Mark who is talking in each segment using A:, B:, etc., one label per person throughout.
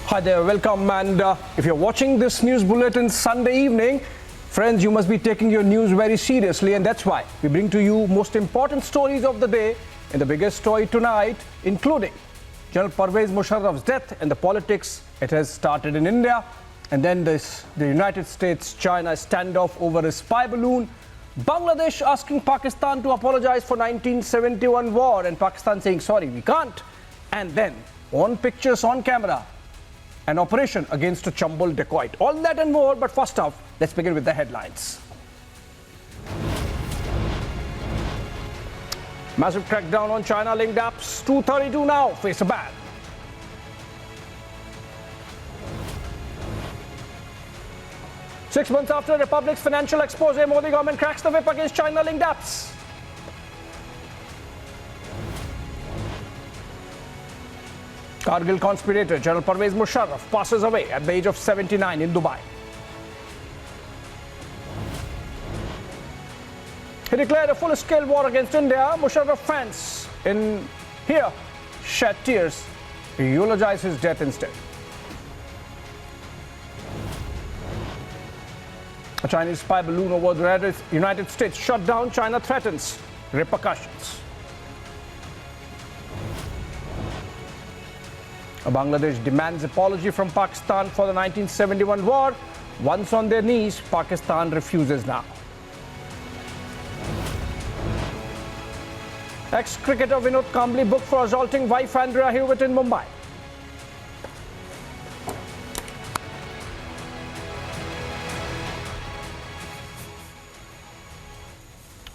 A: Hi there, welcome, and if you're watching this news bulletin Sunday evening, friends, you must be taking your news very seriously, and that's why we bring to you most important stories of the day. And the biggest story tonight, including General Pervez Musharraf's death and the politics it has started in India, and then the United States-China standoff over a spy balloon, Bangladesh asking Pakistan to apologize for 1971 war, and Pakistan saying sorry, we can't, and then on pictures, on camera, an operation against a Chambal dacoit. All that and more, but first off, let's begin with the headlines. Massive crackdown on China-linked apps. 232 now face a ban. Six months after Republic's financial expose, Modi government cracks the whip against China-linked apps. Kargil conspirator General Pervez Musharraf passes away at the age of 79 in Dubai. He declared a full-scale war against India. Musharraf fans in here shed tears. He eulogized his death instead. A Chinese spy balloon over the United States shut down. China threatens repercussions. Bangladesh demands apology from Pakistan for the 1971 war. Once on their knees, Pakistan refuses now. Ex-cricketer Vinod Kambli booked for assaulting wife Andrea Hewitt in Mumbai.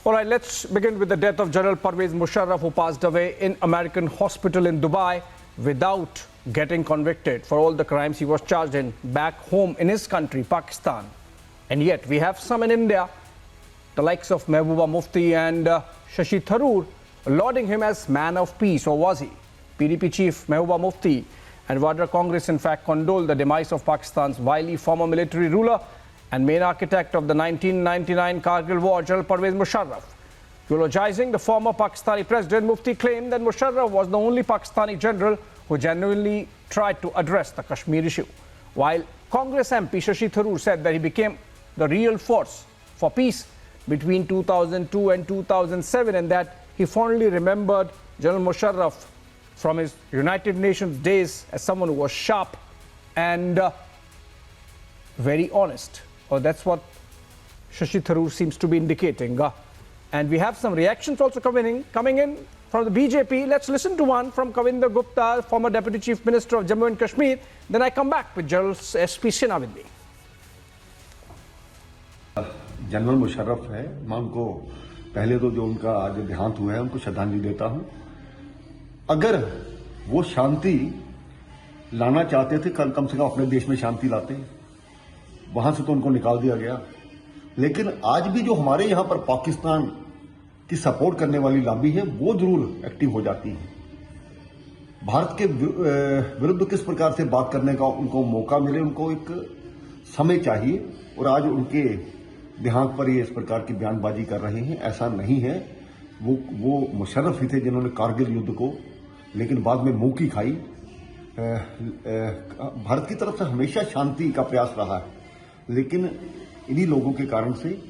A: All right, let's begin with the death of General Pervez Musharraf, who passed away in American hospital in Dubai without getting convicted for all the crimes he was charged in back home in his country, Pakistan. And yet we have some in India, the likes of Mehbooba, Mufti and Shashi Tharoor, lauding him as man of peace, or was he? PDP chief Mehbooba Mufti and Vadra Congress in fact condoled the demise of Pakistan's wily former military ruler and main architect of the 1999 Kargil war, General Pervez Musharraf. Eulogizing the former Pakistani president, Mufti claimed that Musharraf was the only Pakistani general who genuinely tried to address the Kashmir issue, while Congress MP Shashi Tharoor said that he became the real force for peace between 2002 and 2007, and that he fondly remembered General Musharraf from his United Nations days as someone who was sharp and very honest. Or that's what Shashi Tharoor seems to be indicating. And we have some reactions also coming in from the BJP. Let's listen to one from Kavinder Gupta, former Deputy Chief Minister of Jammu and Kashmir. Then I come back with General SP Sinha with me.
B: General Musharraf है, मैं उनको पहले तो जो उनका आज देहांत हुआ है उनको श्रद्धांजलि देता हूं। अगर वो शांति लाना चाहते थे, कम से कम अपने देश में शांति लाते, वहां से तो उनको निकाल दिया गया। लेकिन आज भी जो हमारे यहां पर पाकिस्तान की सपोर्ट करने वाली लॉबी है वो जरूर एक्टिव हो जाती है। भारत के विरुद्ध किस प्रकार से बात करने का उनको मौका मिले, उनको एक समय चाहिए, और आज उनके देहांत पर ये इस प्रकार की बयानबाजी कर रहे हैं, ऐसा नहीं है। वो मुशर्रफ ही थे जिन्होंने कारगिल युद्ध को लेकिन बाद में मुंह की खाई। भारत की तरफ से हमेशा शांति का प्रयास रहा है, लेकिन इन्हीं लोगों के कारण से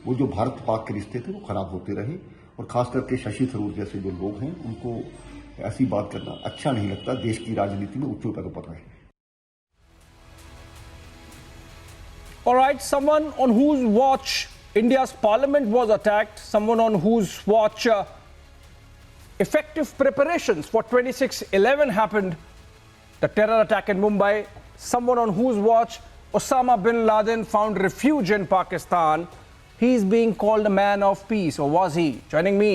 B: वो जो भारत पाक के रिश्ते थे वो खराब होते रहे, और खास करके शशि थरूर जैसे जो लोग हैं उनको ऐसी बात करना अच्छा नहीं लगता। देश की राजनीति में उच्च पद पर रहे।
A: All right, someone on whose watch India's parliament was attacked, someone on whose watch effective preparations for 26/11 happened, the terror attack in Mumbai, someone on whose watch Osama bin Laden found refuge in Pakistan. He's being called a man of peace, or was he? Joining me,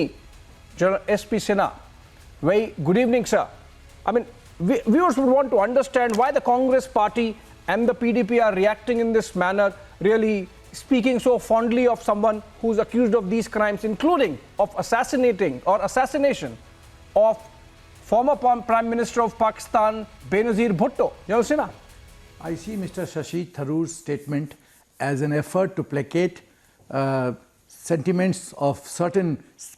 A: General SP Sinha. Very good evening, sir. I mean, viewers would want to understand why the Congress party and the PDP are reacting in this manner, really speaking so fondly of someone who's accused of these crimes, including of assassination of former Prime Minister of Pakistan, Benazir Bhutto. General Sinha.
C: I see Mr. Shashi Tharoor's statement as an effort to placate sentiments of certain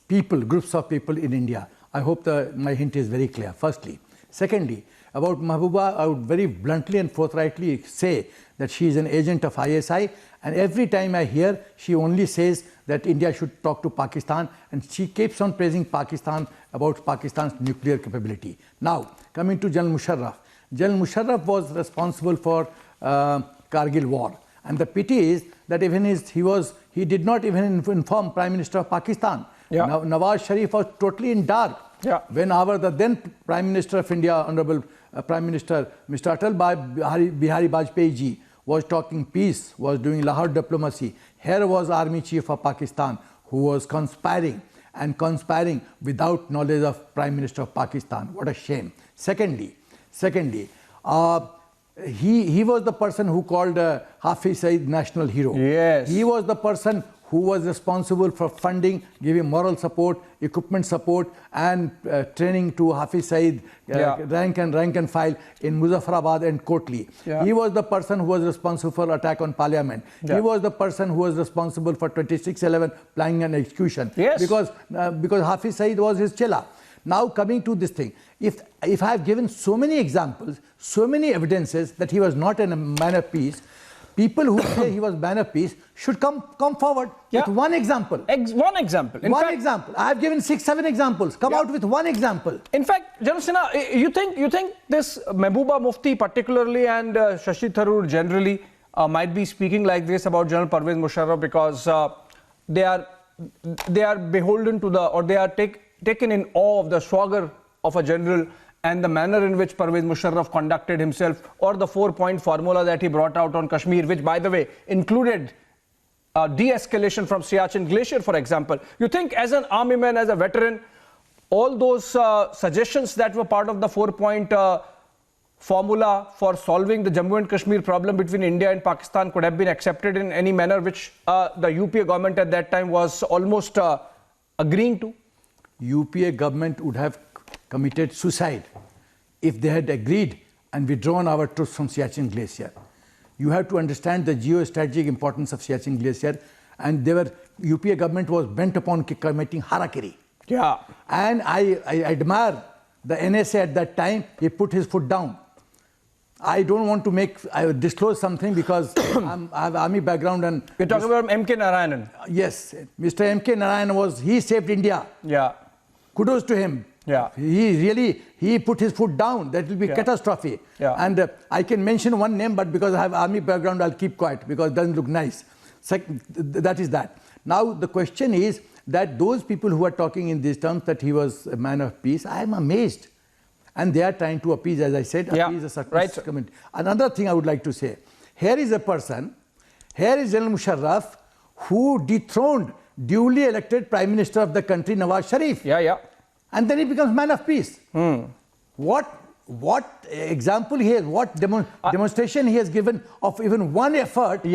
C: people, groups of people in India. I hope my hint is very clear, firstly. Secondly, About Mehbooba, I would very bluntly and forthrightly say that she is an agent of ISI, and every time I hear, she only says that India should talk to Pakistan, and she keeps on praising Pakistan about Pakistan's nuclear capability. Now, coming to General Musharraf. General Musharraf was responsible for Kargil war, and the pity is that he did not even inform Prime Minister of Pakistan.
A: Yeah.
C: Now, Nawaz Sharif was totally in dark.
A: Yeah.
C: When the then Prime Minister of India, Honorable Prime Minister Mr. Atal Bihari Vajpayee ji, was talking peace, was doing Lahore diplomacy. Here was Army Chief of Pakistan who was conspiring without knowledge of Prime Minister of Pakistan. What a shame. Secondly, he was the person who called Hafiz Saeed national hero.
A: Yes.
C: He was the person who was responsible for funding, giving moral support, equipment support, and training to Hafiz Saeed, rank and file in Muzaffarabad and Kotli.
A: Yeah.
C: He was the person who was responsible for attack on Parliament.
A: Yeah.
C: He was the person who was responsible for 26/11 planning and execution.
A: Yes.
C: Because Hafiz Saeed was his chela. Now coming to this thing, if I have given so many examples, so many evidences that he was not a man of peace, people who say he was man of peace should come forward with one example.
A: One example. In fact,
C: example. I have given 6-7 examples. Come out with one example.
A: In fact, General Sinha, you think this Mehbooba Mufti particularly and Shashi Tharoor generally might be speaking like this about General Pervez Musharraf because they are beholden to they are taken in awe of the swagger of a general and the manner in which Pervez Musharraf conducted himself, or the 4-point formula that he brought out on Kashmir, which, by the way, included de-escalation from Siachen Glacier, for example. You think, as an army man, as a veteran, all those suggestions that were part of the 4-point formula for solving the Jammu and Kashmir problem between India and Pakistan could have been accepted in any manner, which the UPA government at that time was almost agreeing to?
C: UPA government would have committed suicide if they had agreed and withdrawn our troops from Siachen Glacier. You have to understand the geostrategic importance of Siachen Glacier, and UPA government was bent upon committing harakiri.
A: Yeah.
C: And I admire the NSA at that time. He put his foot down. I don't want to disclose something because I have army background and...
A: You're talking about M.K. Narayanan.
C: Yes. Mr. M.K. Narayanan he saved India.
A: Yeah.
C: Kudos to him.
A: Yeah.
C: He put his foot down. That will be catastrophe. Yeah. And I can mention one name, but because I have army background, I'll keep quiet because it doesn't look nice. That is that. Now, the question is that those people who are talking in these terms that he was a man of peace, I am amazed. And they are trying to appease, as I said, appease a certain community. Another thing I would like to say, here is General Musharraf, who dethroned duly elected Prime Minister of the country, Nawaz Sharif.
A: Yeah.
C: And then he becomes man of peace. What example he has, what demonstration he has given of even one effort,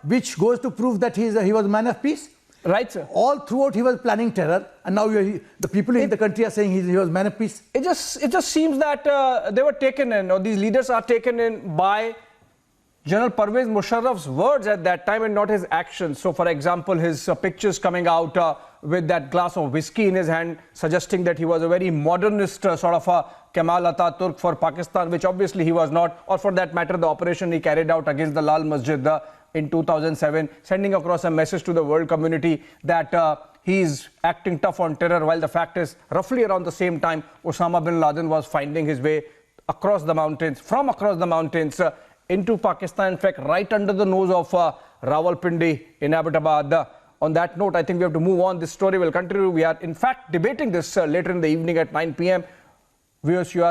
C: which goes to prove that he was a man of peace?
A: Right, sir.
C: All throughout he was planning terror, and now the people in the country are saying he was man of peace.
A: It just seems that they were taken in, or these leaders are taken in by General Pervez Musharraf's words at that time and not his actions. So, for example, his pictures coming out with that glass of whiskey in his hand, suggesting that he was a very modernist sort of a Kemal Ataturk for Pakistan, which obviously he was not, or for that matter, the operation he carried out against the Lal Masjid in 2007, sending across a message to the world community that he is acting tough on terror, while the fact is, roughly around the same time, Osama bin Laden was finding his way across the mountains, into Pakistan, in fact, right under the nose of Rawalpindi in Abbottabad. On that note, I think we have to move on. This story will continue. We are, in fact, debating this later in the evening at 9 p.m. Viewers, you are